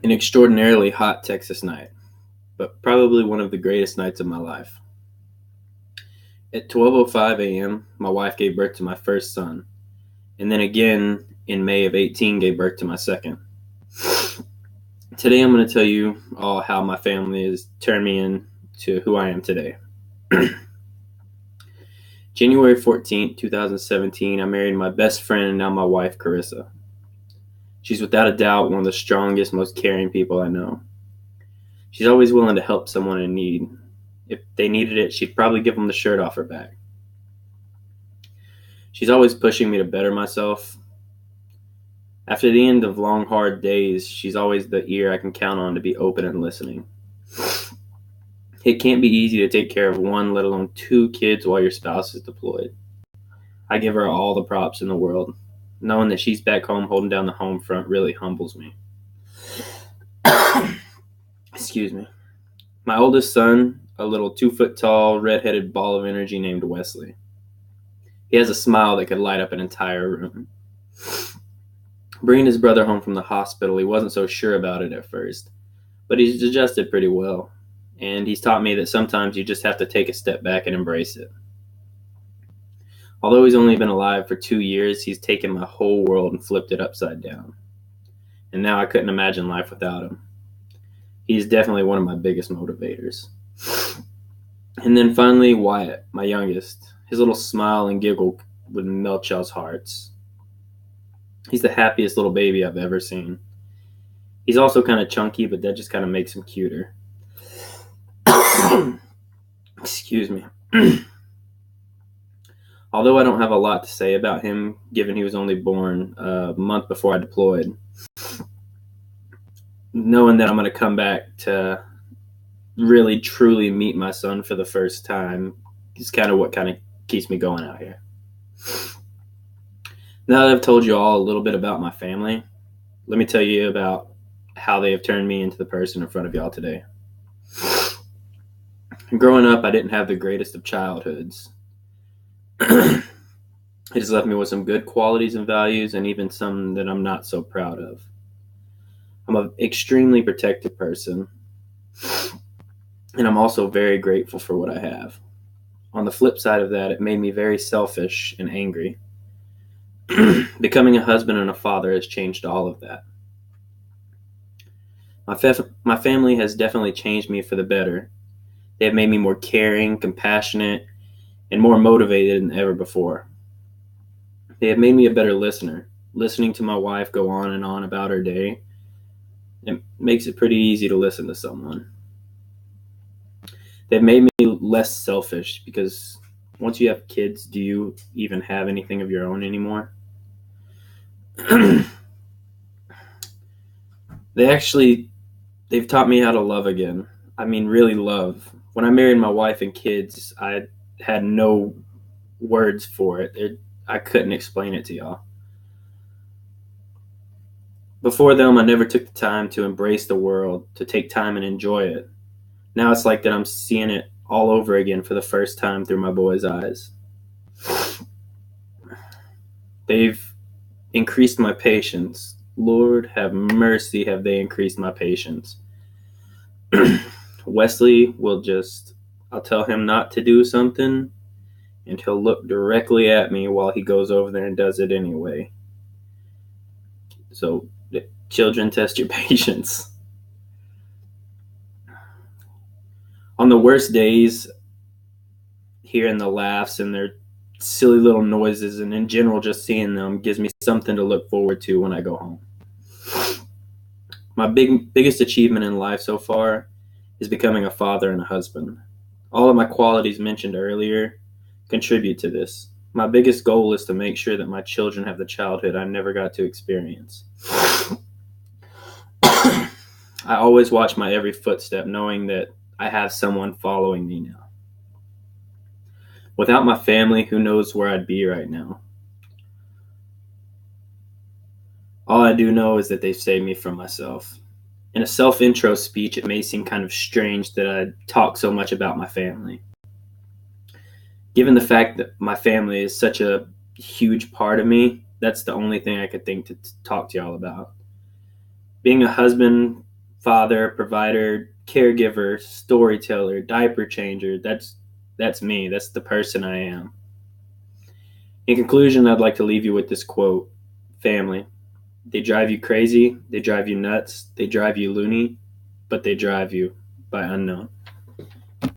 An extraordinarily hot Texas night, but probably one of the greatest nights of my life. At 12:05 a.m., my wife gave birth to my first son, and then again in May of 18 gave birth to my second. Today I'm going to tell you all how my family has turned me into who I am today. January 14th, 2017, I married my best friend and now my wife, Carissa. She's without a doubt one of the strongest, most caring people I know. She's always willing to help someone in need. If they needed it, she'd probably give them the shirt off her back. She's always pushing me to better myself. After the end of long, hard days, she's always the ear I can count on to be open and listening. It can't be easy to take care of one, let alone two kids while your spouse is deployed. I give her all the props in the world. Knowing that she's back home holding down the home front really humbles me. Excuse me. My oldest son, a little 2-foot tall, red-headed ball of energy named Wesley. He has a smile that could light up an entire room. Bringing his brother home from the hospital, he wasn't so sure about it at first, but he's adjusted pretty well, and he's taught me that sometimes you just have to take a step back and embrace it. Although he's only been alive for 2 years, he's taken my whole world and flipped it upside down, and now I couldn't imagine life without him. He's definitely one of my biggest motivators. And then finally, Wyatt, my youngest. His little smile and giggle would melt y'all's hearts. He's the happiest little baby I've ever seen. He's also kind of chunky, but that just kind of makes him cuter. Excuse me. Although I don't have a lot to say about him, given he was only born a month before I deployed, knowing that I'm going to come back to really truly meet my son for the first time is kind of what kind of keeps me going out here. Now that I've told you all a little bit about my family, let me tell you about how they have turned me into the person in front of y'all today. Growing up, I didn't have the greatest of childhoods. It has left me with some good qualities and values, and even some that I'm not so proud of. I'm an extremely protective person, and I'm also very grateful for what I have. On the flip side of that, it made me very selfish and angry. Becoming a husband and a father has changed all of that. My family has definitely changed me for the better. They have made me more caring, compassionate, and more motivated than ever before. They have made me a better listener. Listening to my wife go on and on about her day, it makes it pretty easy to listen to someone. They've made me less selfish because once you have kids, do you even have anything of your own anymore? They've taught me how to love again. I mean, really love. When I married my wife and kids, I had no words for it. I couldn't explain it to y'all. Before them, I never took the time to embrace the world, to take time and enjoy it. Now it's like that I'm seeing it all over again for the first time through my boys' eyes. They've increased my patience. Lord have mercy, have they increased my patience. Wesley I'll tell him not to do something, and he'll look directly at me while he goes over there and does it anyway. So, children, test your patience. On the worst days, hearing the laughs and their silly little noises, and in general just seeing them gives me something to look forward to when I go home. My biggest achievement in life so far is becoming a father and a husband. All of my qualities mentioned earlier contribute to this. My biggest goal is to make sure that my children have the childhood I never got to experience. I always watch my every footstep, knowing that I have someone following me now. Without my family, who knows where I'd be right now? All I do know is that they've saved me from myself. In a self-intro speech, it may seem kind of strange that I talk so much about my family. Given the fact that my family is such a huge part of me, that's the only thing I could think to talk to y'all about. Being a husband father, provider, caregiver, storyteller, diaper changer. That's me. That's the person I am. In conclusion, I'd like to leave you with this quote. Family. They drive you crazy, they drive you nuts, they drive you loony, but they drive you by unknown.